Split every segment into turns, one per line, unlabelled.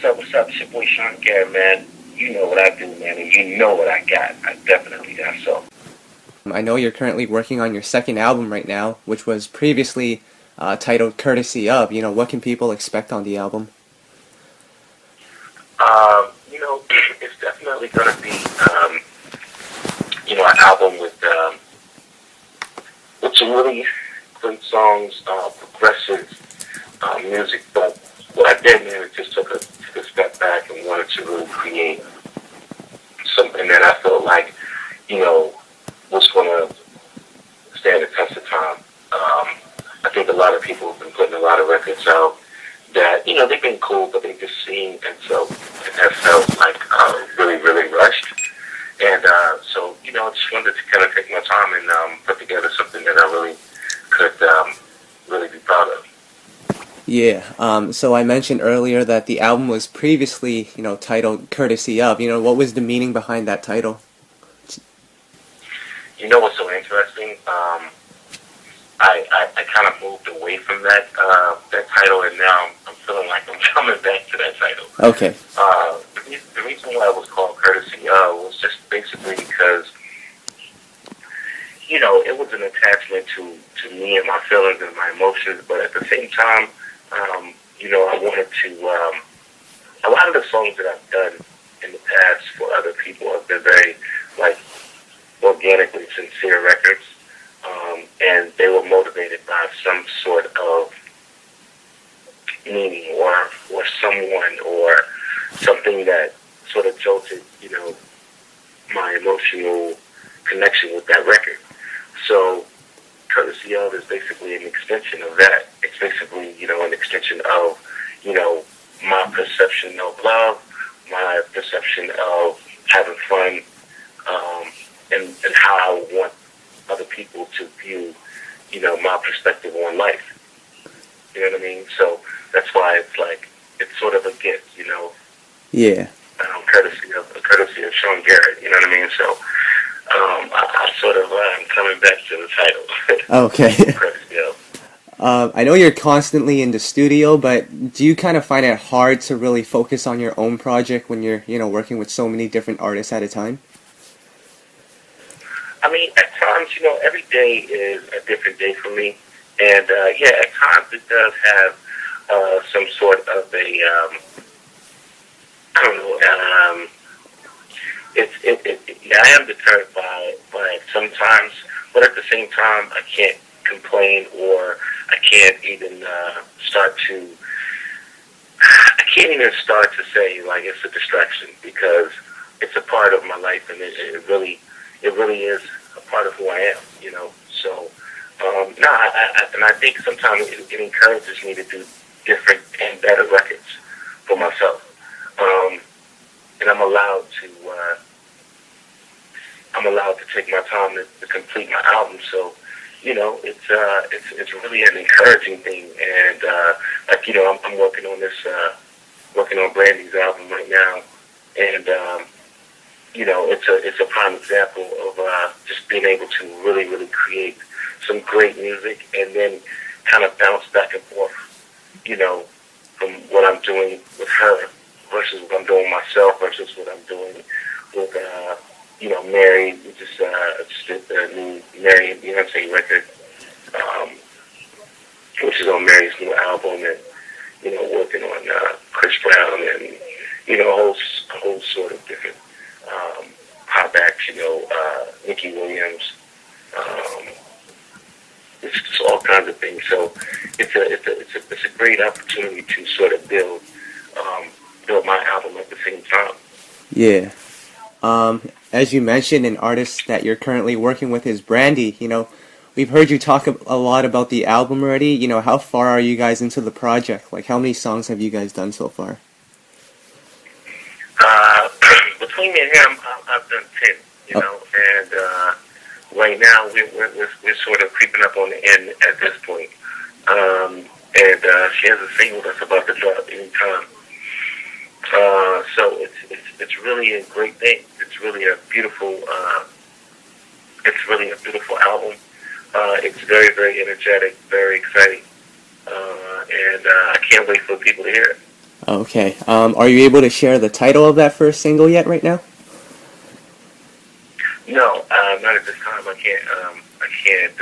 up? What's up? It's your boy Sean Garrett, man. You know what I do, man, and you know what I got. I definitely got so.
I know you're currently working on your second album right now, which was previously titled Courtesy Of. What can people expect on the album?
It's definitely going to be, an album with some really great songs, progressive music. But what I did, man, is just took a step back and wanted to really create something that I felt like, was going to stand the test of time. I think a lot of people have been putting a lot of records out that, they've been cool, but they just seem, and so it has felt like really, really rushed. And so, I just wanted to kind of take my time and put together something that I really could really be proud of.
Yeah, so I mentioned earlier that the album was previously, titled Courtesy Of. What was the meaning behind that title?
You know what's so interesting? I kind of moved away from that title, and now I'm feeling like I'm coming back to that title.
Okay.
The reason why it was called Courtesy Of was just basically because, it was an attachment to me and my feelings and my emotions, but at the same time, I wanted to, a lot of the songs that I've done in the past for other people have been very, organically sincere records, and they were motivated by some sort of meaning or someone or something that sort of jolted, my emotional connection with that record. So Courtesy Of is basically an extension of that. It's basically, an extension of, my perception of love, my perception of having fun, and how I would want other people to view, my perspective on life. You know what I mean? So that's why it's sort of a gift,
Yeah.
Courtesy of Sean Garrett. You know what I mean? So I sort of am coming back to the title.
Okay.
Courtesy Of.
I know you're constantly in the studio, but do you kind of find it hard to really focus on your own project when you're, working with so many different artists at a time?
I mean, at times, every day is a different day for me. And, at times it does have some sort of a, I don't know, I am deterred by it sometimes, but at the same time, I can't complain or I can't even start to say, it's a distraction because it's a part of my life and it really is a part of who I am, So, and I think sometimes it encourages me to do different and better records for myself. And I'm allowed to take my time to complete my album. So, it's really an encouraging thing. And I'm working on working on Brandy's album right now, and it's a prime example of just being able to really, really create some great music and then kind of bounce back and forth, from what I'm doing with her versus what I'm doing myself versus what I'm doing with, Mary. We just did the new Mary and Beyonce record, which is on Mary's new album, and, working on Chris Brown and, a whole sort of different pop acts, Nikki Williams, it's just all kinds of things. So it's a great opportunity to sort of build my album at the same time.
Yeah. As you mentioned, an artist that you're currently working with is Brandy. We've heard you talk a lot about the album already. How far are you guys into the project? How many songs have you guys done so far?
Between me and him, I've done 10, and right now we're sort of creeping up on the end at this point. And she has a single that's about to drop anytime. So it's really a great thing. It's really a beautiful album. It's very, very energetic, very exciting, and I can't wait for people to hear it.
Okay. Are you able to share the title of that first single yet right now?
No, not at this time. I can't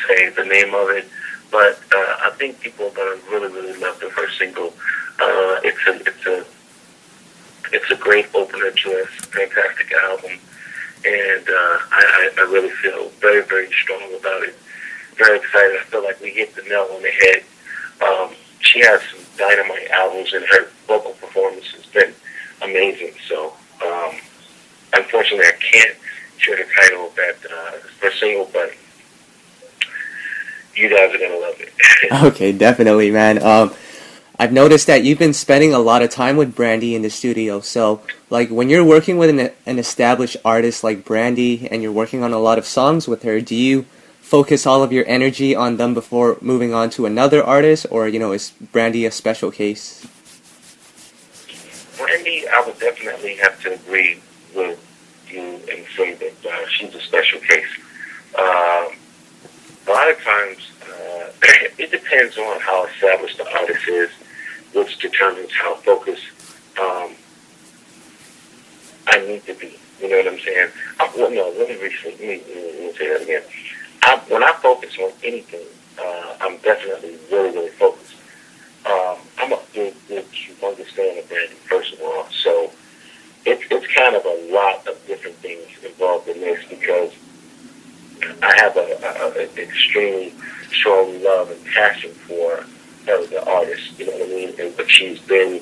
say the name of it, but I think people are gonna really, really love the first single. It's a great opener to a fantastic album, and I really feel very, very strong about it. Very excited. I feel like we hit the nail on the head. She has some dynamite albums, and her vocal performance has been amazing. So, unfortunately, I can't share the title of that first single, but you guys are gonna love it.
Okay, definitely, man. I've noticed that you've been spending a lot of time with Brandy in the studio. So, like, when you're working with an established artist like Brandy and you're working on a lot of songs with her, do you focus all of your energy on them before moving on to another artist, or, is Brandy a special case?
Brandy, I would definitely have to agree with you and say that she's a special case. A lot of times, it depends on how established the artist is, which determines how focused I need to be. You know what I'm saying? Well, no, let me say that again. When I focus on anything, I'm definitely really, really focused. I'm a big, humongous fan of Brandy, first of all. So it's kind of a lot of different things involved in this because I have an extremely strong love and passion for her, the artist. You know what I mean? And but she's been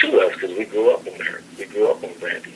to us because we grew up on her. We grew up on Brandy,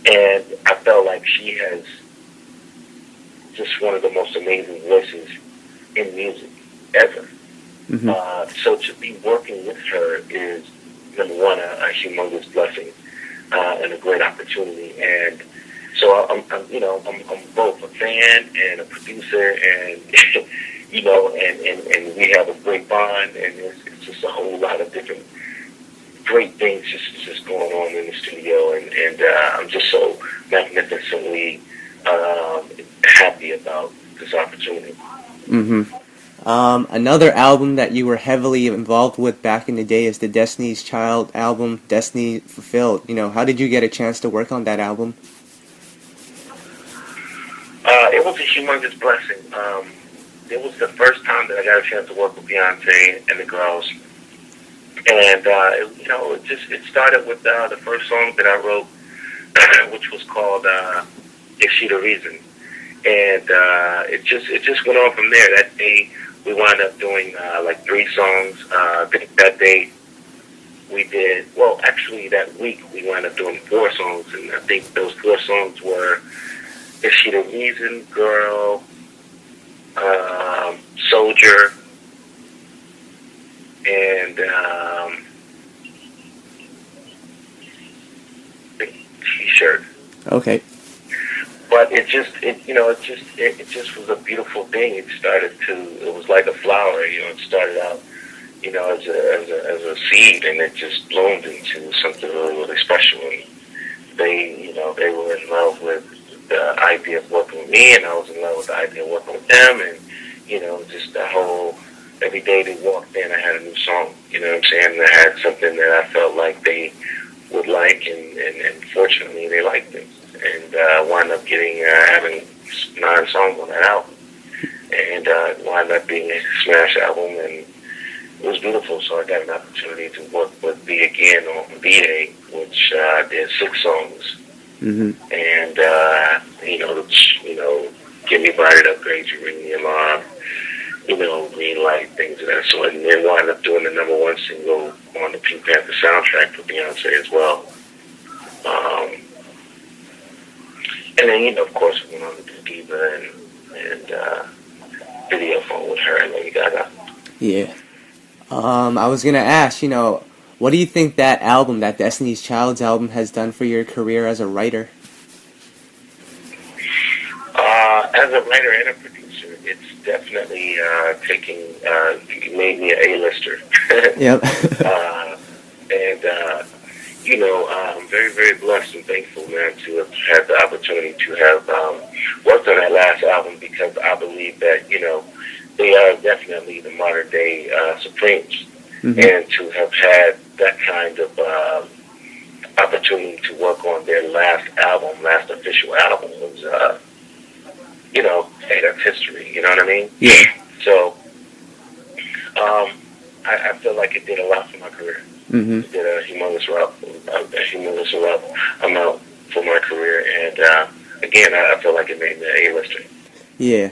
and I felt like she has just one of the most amazing voices in music ever.
Mm-hmm.
So to be working with her is number one a humongous blessing and a great opportunity. And so I'm both a fan and a producer, and and we have a great bond, and it's just a whole lot of different great things just going on in the studio, and I'm just so magnificently happy about this opportunity.
Mm-hmm. Another album that you were heavily involved with back in the day is the Destiny's Child album, Destiny Fulfilled. How did you get a chance to work on that album?
It was a humongous blessing. It was the first time that I got a chance to work with Beyonce and the girls, and it started with the first song that I wrote, which was called "Is She the Reason," and it just went on from there. That day we wound up doing like 3 songs. That day we did actually that week we wound up doing 4 songs, and I think those 4 songs were "Is She the Reason," "Girl," "Soldier," and T-shirt.
Okay.
But it just was a beautiful thing. It was like a flower. It started out, as a seed, and it just bloomed into something really, really special. And they were in love with the idea of working with me, and I was in love with the idea of working with them, and just the whole. Every day they walked in, I had a new song. You know what I'm saying? And I had something that I felt like they would like, and fortunately they liked it. And wound up having 9 songs on that album, and wound up being a smash album, and it was beautiful. So I got an opportunity to work with B again on B-Day, which did 6 songs,
mm-hmm.
and Get Me Bodied Upgrade, You Ring the Alarm, Green Light, things of that sort, and then wound up doing the #1 single on the Pink Panther soundtrack for Beyonce as well. And then, of course, we went on to do Diva and Video Phone with her and Lady Gaga.
Yeah. I was going to ask, what do you think that album, that Destiny's Child's album, has done for your career as a writer?
As a writer and a producer, it's definitely made me an A-lister.
Yep.
I'm very, very blessed and thankful, man, to have had the opportunity to have worked on that last album, because I believe that, they are definitely the modern day Supremes. and to have had that kind of opportunity to work on their last official album was, hey, that's history. You know what I mean?
Yeah.
So I feel like it did a lot for my career. It did a humongous amount for my career, and again, I feel like it made me an A-lister.
Yeah.